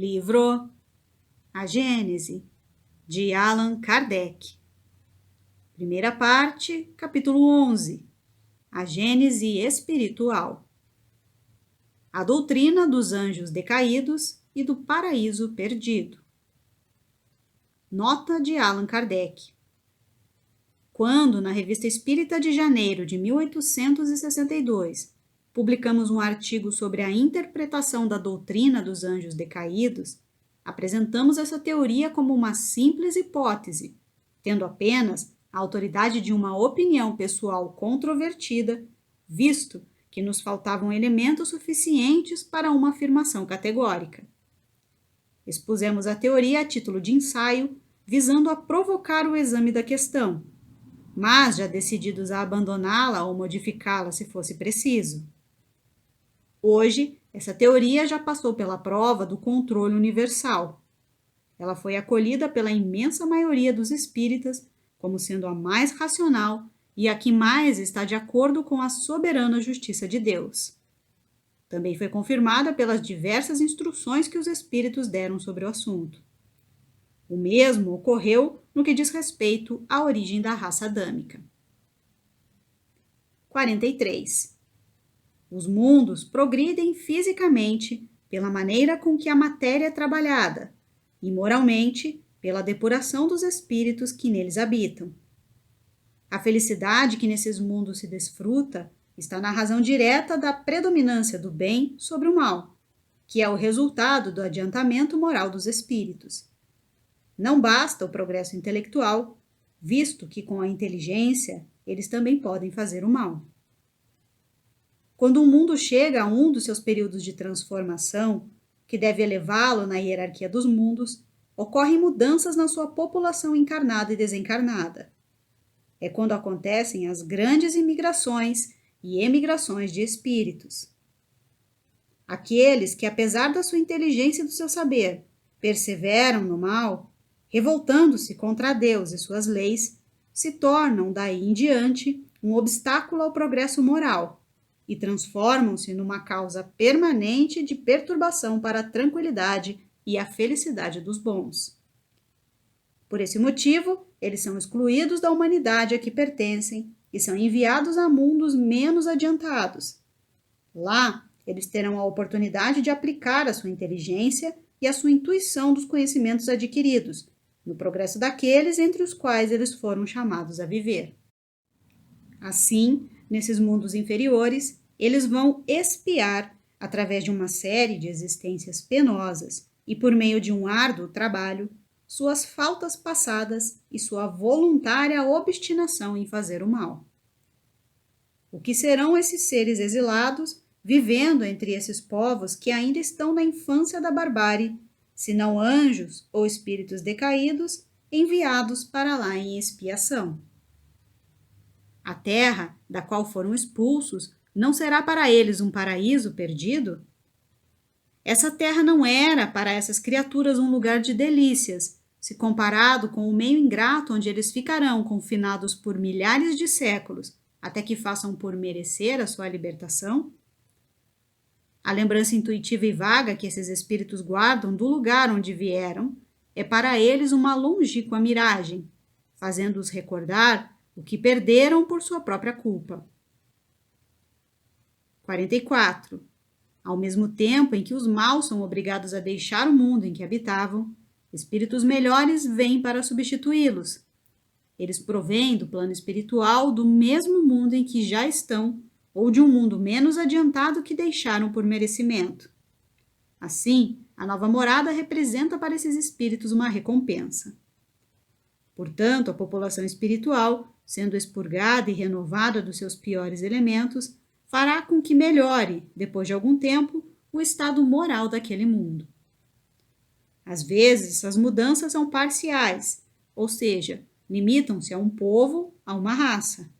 Livro A Gênese, de Allan Kardec. Primeira parte, capítulo 11. A Gênese espiritual. A doutrina dos anjos decaídos e do paraíso perdido. Nota de Allan Kardec. Quando, na Revista Espírita de janeiro de 1862, publicamos um artigo sobre a interpretação da doutrina dos anjos decaídos, apresentamos essa teoria como uma simples hipótese, tendo apenas a autoridade de uma opinião pessoal controvertida, visto que nos faltavam elementos suficientes para uma afirmação categórica. Expusemos a teoria a título de ensaio, visando a provocar o exame da questão, mas já decididos a abandoná-la ou modificá-la se fosse preciso. Hoje, essa teoria já passou pela prova do controle universal. Ela foi acolhida pela imensa maioria dos espíritas como sendo a mais racional e a que mais está de acordo com a soberana justiça de Deus. Também foi confirmada pelas diversas instruções que os espíritos deram sobre o assunto. O mesmo ocorreu no que diz respeito à origem da raça adâmica. 43. Os mundos progridem fisicamente pela maneira com que a matéria é trabalhada e moralmente pela depuração dos espíritos que neles habitam. A felicidade que nesses mundos se desfruta está na razão direta da predominância do bem sobre o mal, que é o resultado do adiantamento moral dos espíritos. Não basta o progresso intelectual, visto que com a inteligência eles também podem fazer o mal. Quando um mundo chega a um dos seus períodos de transformação, que deve elevá-lo na hierarquia dos mundos, ocorrem mudanças na sua população encarnada e desencarnada. É quando acontecem as grandes imigrações e emigrações de espíritos. Aqueles que, apesar da sua inteligência e do seu saber, perseveram no mal, revoltando-se contra Deus e suas leis, se tornam daí em diante um obstáculo ao progresso moral e transformam-se numa causa permanente de perturbação para a tranquilidade e a felicidade dos bons. Por esse motivo, eles são excluídos da humanidade a que pertencem e são enviados a mundos menos adiantados. Lá, eles terão a oportunidade de aplicar a sua inteligência e a sua intuição dos conhecimentos adquiridos, no progresso daqueles entre os quais eles foram chamados a viver. Assim, nesses mundos inferiores, eles vão expiar, através de uma série de existências penosas e por meio de um árduo trabalho, suas faltas passadas e sua voluntária obstinação em fazer o mal. O que serão esses seres exilados, vivendo entre esses povos que ainda estão na infância da barbárie, senão anjos ou espíritos decaídos, enviados para lá em expiação? A terra, da qual foram expulsos, não será para eles um paraíso perdido? Essa terra não era para essas criaturas um lugar de delícias, se comparado com o meio ingrato onde eles ficarão confinados por milhares de séculos, até que façam por merecer a sua libertação? A lembrança intuitiva e vaga que esses espíritos guardam do lugar onde vieram é para eles uma longínqua miragem, fazendo-os recordar o que perderam por sua própria culpa. 44. Ao mesmo tempo em que os maus são obrigados a deixar o mundo em que habitavam, espíritos melhores vêm para substituí-los. Eles provêm do plano espiritual do mesmo mundo em que já estão, ou de um mundo menos adiantado que deixaram por merecimento. Assim, a nova morada representa para esses espíritos uma recompensa. Portanto, a população espiritual, sendo expurgada e renovada dos seus piores elementos, fará com que melhore, depois de algum tempo, o estado moral daquele mundo. Às vezes, essas mudanças são parciais, ou seja, limitam-se a um povo, a uma raça.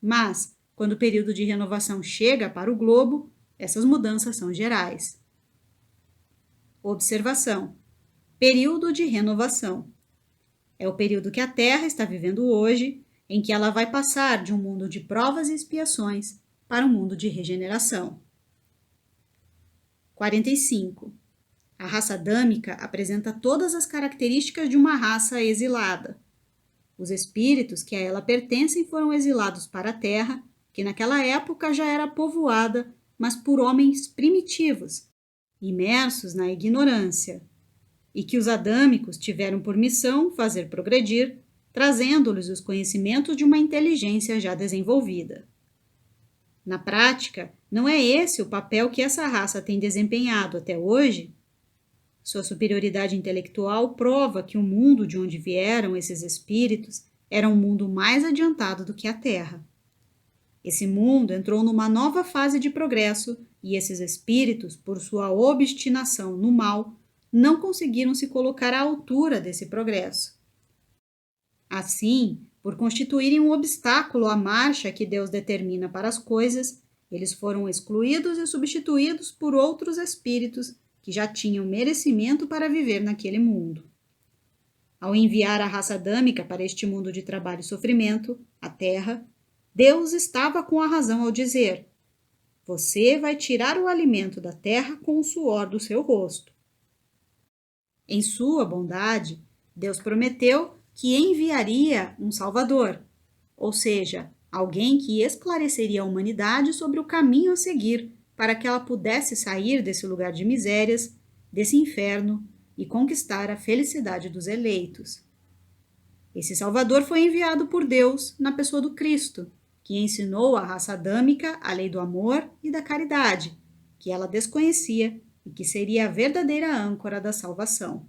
Mas, quando o período de renovação chega para o globo, essas mudanças são gerais. Observação: período de renovação. É o período que a Terra está vivendo hoje, em que ela vai passar de um mundo de provas e expiações para um mundo de regeneração. 45. A raça adâmica apresenta todas as características de uma raça exilada. Os espíritos que a ela pertencem foram exilados para a Terra, que naquela época já era povoada, mas por homens primitivos, imersos na ignorância, e que os adâmicos tiveram por missão fazer progredir, trazendo-lhes os conhecimentos de uma inteligência já desenvolvida. Na prática, não é esse o papel que essa raça tem desempenhado até hoje? Sua superioridade intelectual prova que o mundo de onde vieram esses espíritos era um mundo mais adiantado do que a Terra. Esse mundo entrou numa nova fase de progresso e esses espíritos, por sua obstinação no mal, não conseguiram se colocar à altura desse progresso. Assim, por constituírem um obstáculo à marcha que Deus determina para as coisas, eles foram excluídos e substituídos por outros espíritos que já tinham merecimento para viver naquele mundo. Ao enviar a raça adâmica para este mundo de trabalho e sofrimento, a Terra, Deus estava com a razão ao dizer: você vai tirar o alimento da terra com o suor do seu rosto. Em sua bondade, Deus prometeu que enviaria um Salvador, ou seja, alguém que esclareceria a humanidade sobre o caminho a seguir para que ela pudesse sair desse lugar de misérias, desse inferno e conquistar a felicidade dos eleitos. Esse Salvador foi enviado por Deus na pessoa do Cristo, que ensinou à raça adâmica a lei do amor e da caridade, que ela desconhecia e que seria a verdadeira âncora da salvação.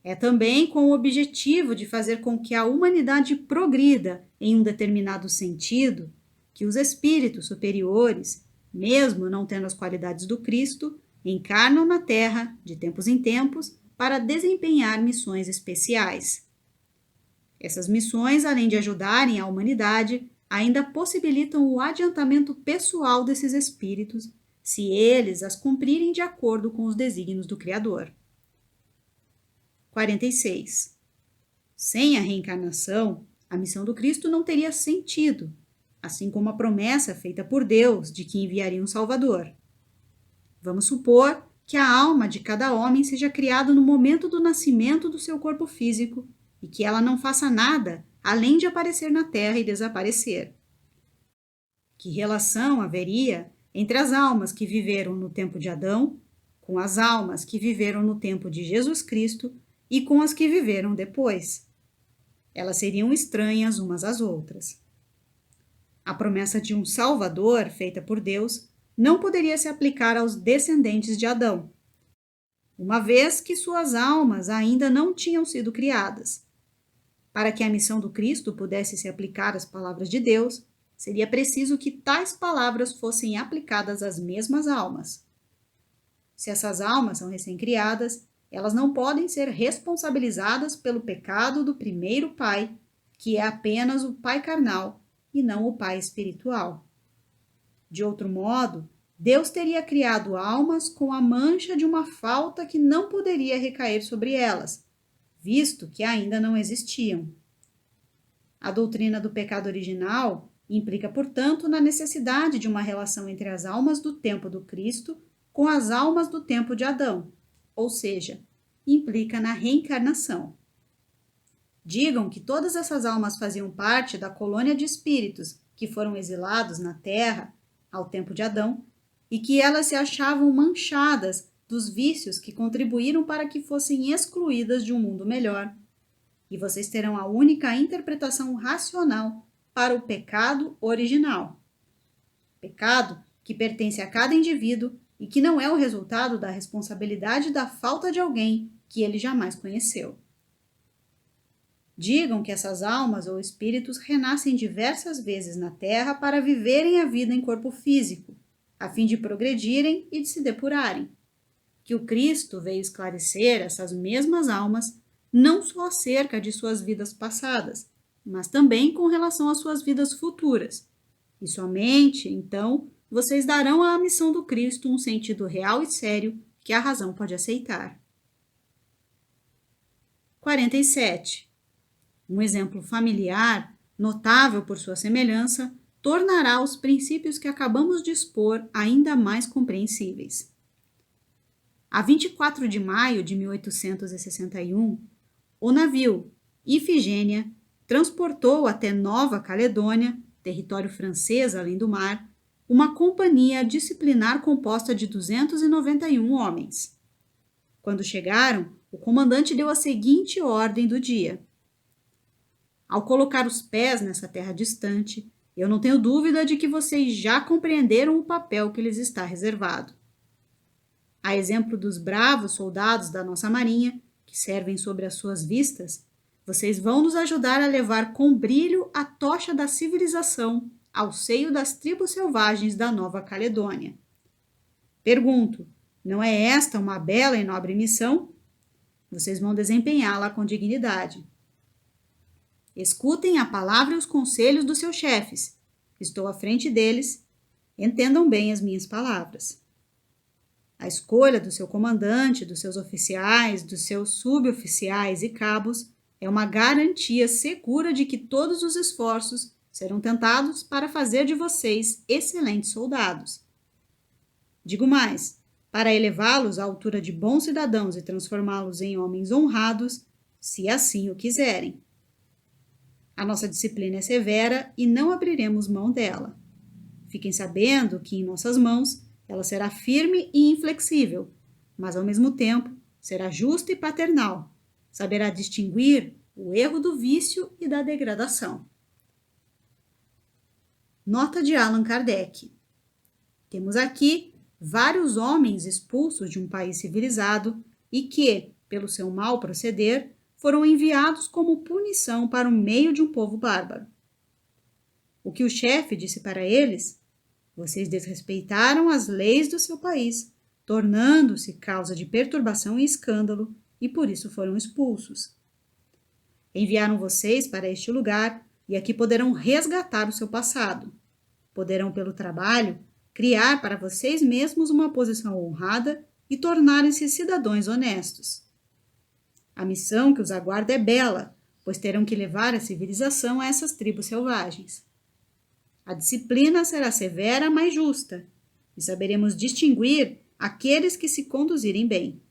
É também com o objetivo de fazer com que a humanidade progrida em um determinado sentido que os espíritos superiores, mesmo não tendo as qualidades do Cristo, encarnam na Terra, de tempos em tempos, para desempenhar missões especiais. Essas missões, além de ajudarem a humanidade, ainda possibilitam o adiantamento pessoal desses espíritos, se eles as cumprirem de acordo com os desígnios do Criador. 46. Sem a reencarnação, a missão do Cristo não teria sentido, assim como a promessa feita por Deus de que enviaria um Salvador. Vamos supor que a alma de cada homem seja criada no momento do nascimento do seu corpo físico e que ela não faça nada além de aparecer na Terra e desaparecer. Que relação haveria entre as almas que viveram no tempo de Adão, com as almas que viveram no tempo de Jesus Cristo e com as que viveram depois? Elas seriam estranhas umas às outras. A promessa de um Salvador, feita por Deus, não poderia se aplicar aos descendentes de Adão, uma vez que suas almas ainda não tinham sido criadas. Para que a missão do Cristo pudesse se aplicar às palavras de Deus, seria preciso que tais palavras fossem aplicadas às mesmas almas. Se essas almas são recém-criadas, elas não podem ser responsabilizadas pelo pecado do primeiro pai, que é apenas o pai carnal, e não o pai espiritual. De outro modo, Deus teria criado almas com a mancha de uma falta que não poderia recair sobre elas, visto que ainda não existiam. A doutrina do pecado original implica, portanto, na necessidade de uma relação entre as almas do tempo do Cristo com as almas do tempo de Adão, ou seja, implica na reencarnação. Digam que todas essas almas faziam parte da colônia de espíritos que foram exilados na Terra ao tempo de Adão e que elas se achavam manchadas dos vícios que contribuíram para que fossem excluídas de um mundo melhor. E vocês terão a única interpretação racional para o pecado original. Pecado que pertence a cada indivíduo e que não é o resultado da responsabilidade da falta de alguém que ele jamais conheceu. Digam que essas almas ou espíritos renascem diversas vezes na Terra para viverem a vida em corpo físico, a fim de progredirem e de se depurarem. Que o Cristo veio esclarecer essas mesmas almas não só acerca de suas vidas passadas, mas também com relação às suas vidas futuras. E somente, então, vocês darão à missão do Cristo um sentido real e sério que a razão pode aceitar. 47. Um exemplo familiar, notável por sua semelhança, tornará os princípios que acabamos de expor ainda mais compreensíveis. A 24 de maio de 1861, o navio Ifigênia transportou até Nova Caledônia, território francês além do mar, uma companhia disciplinar composta de 291 homens. Quando chegaram, o comandante deu a seguinte ordem do dia: ao colocar os pés nessa terra distante, eu não tenho dúvida de que vocês já compreenderam o papel que lhes está reservado. A exemplo dos bravos soldados da nossa marinha, que servem sobre as suas vistas, vocês vão nos ajudar a levar com brilho a tocha da civilização ao seio das tribos selvagens da Nova Caledônia. Pergunto, não é esta uma bela e nobre missão? Vocês vão desempenhá-la com dignidade. Escutem a palavra e os conselhos dos seus chefes. Estou à frente deles. Entendam bem as minhas palavras. A escolha do seu comandante, dos seus oficiais, dos seus suboficiais e cabos é uma garantia segura de que todos os esforços serão tentados para fazer de vocês excelentes soldados. Digo mais, para elevá-los à altura de bons cidadãos e transformá-los em homens honrados, se assim o quiserem. A nossa disciplina é severa e não abriremos mão dela. Fiquem sabendo que em nossas mãos ela será firme e inflexível, mas ao mesmo tempo será justa e paternal. Saberá distinguir o erro do vício e da degradação. Nota de Allan Kardec. Temos aqui vários homens expulsos de um país civilizado e que, pelo seu mau proceder, foram enviados como punição para o meio de um povo bárbaro. O que o chefe disse para eles? Vocês desrespeitaram as leis do seu país, tornando-se causa de perturbação e escândalo, e por isso foram expulsos. Enviaram vocês para este lugar, e aqui poderão resgatar o seu passado. Poderão, pelo trabalho, criar para vocês mesmos uma posição honrada e tornarem-se cidadãos honestos. A missão que os aguarda é bela, pois terão que levar a civilização a essas tribos selvagens. A disciplina será severa, mas justa, e saberemos distinguir aqueles que se conduzirem bem.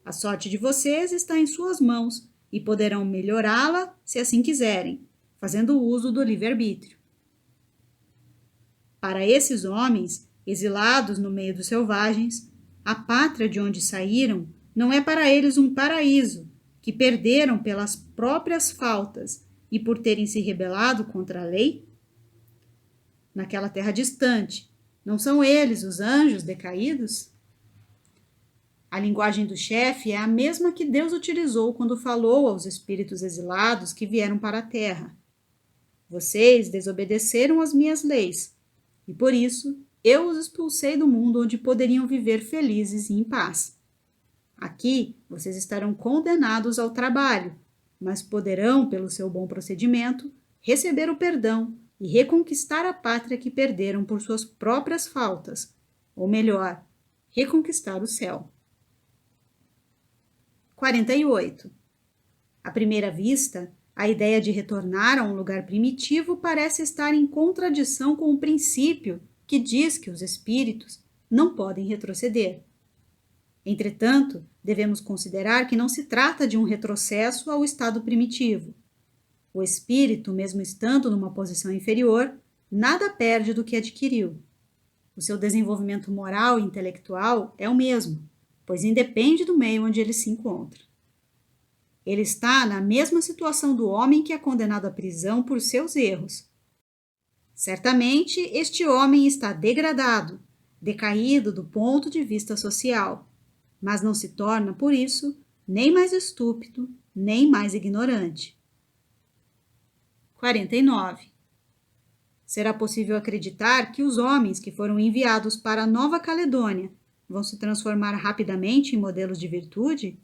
A sorte de vocês está em suas mãos e poderão melhorá-la se assim quiserem, fazendo uso do livre-arbítrio. Para esses homens, exilados no meio dos selvagens, a pátria de onde saíram não é para eles um paraíso, que perderam pelas próprias faltas e por terem se rebelado contra a lei? Naquela terra distante, não são eles os anjos decaídos? A linguagem do chefe é a mesma que Deus utilizou quando falou aos espíritos exilados que vieram para a terra. Vocês desobedeceram às minhas leis, e por isso eu os expulsei do mundo onde poderiam viver felizes e em paz. Aqui vocês estarão condenados ao trabalho, mas poderão, pelo seu bom procedimento, receber o perdão e reconquistar a pátria que perderam por suas próprias faltas, ou melhor, reconquistar o céu. 48. À primeira vista, a ideia de retornar a um lugar primitivo parece estar em contradição com o princípio que diz que os espíritos não podem retroceder. Entretanto, devemos considerar que não se trata de um retrocesso ao estado primitivo. O espírito, mesmo estando numa posição inferior, nada perde do que adquiriu. O seu desenvolvimento moral e intelectual é o mesmo, pois independe do meio onde ele se encontra. Ele está na mesma situação do homem que é condenado à prisão por seus erros. Certamente, este homem está degradado, decaído do ponto de vista social, mas não se torna, por isso, nem mais estúpido, nem mais ignorante. 49. Será possível acreditar que os homens que foram enviados para a Nova Caledônia vão se transformar rapidamente em modelos de virtude?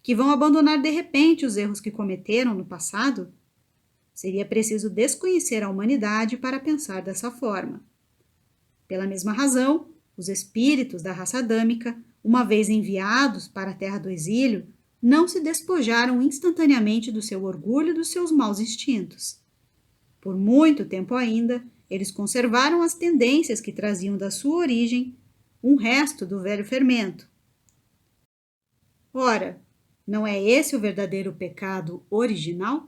Que vão abandonar de repente os erros que cometeram no passado? Seria preciso desconhecer a humanidade para pensar dessa forma. Pela mesma razão, os espíritos da raça adâmica, uma vez enviados para a terra do exílio, não se despojaram instantaneamente do seu orgulho e dos seus maus instintos. Por muito tempo ainda, eles conservaram as tendências que traziam da sua origem um resto do velho fermento, Ora, não é esse o verdadeiro pecado original?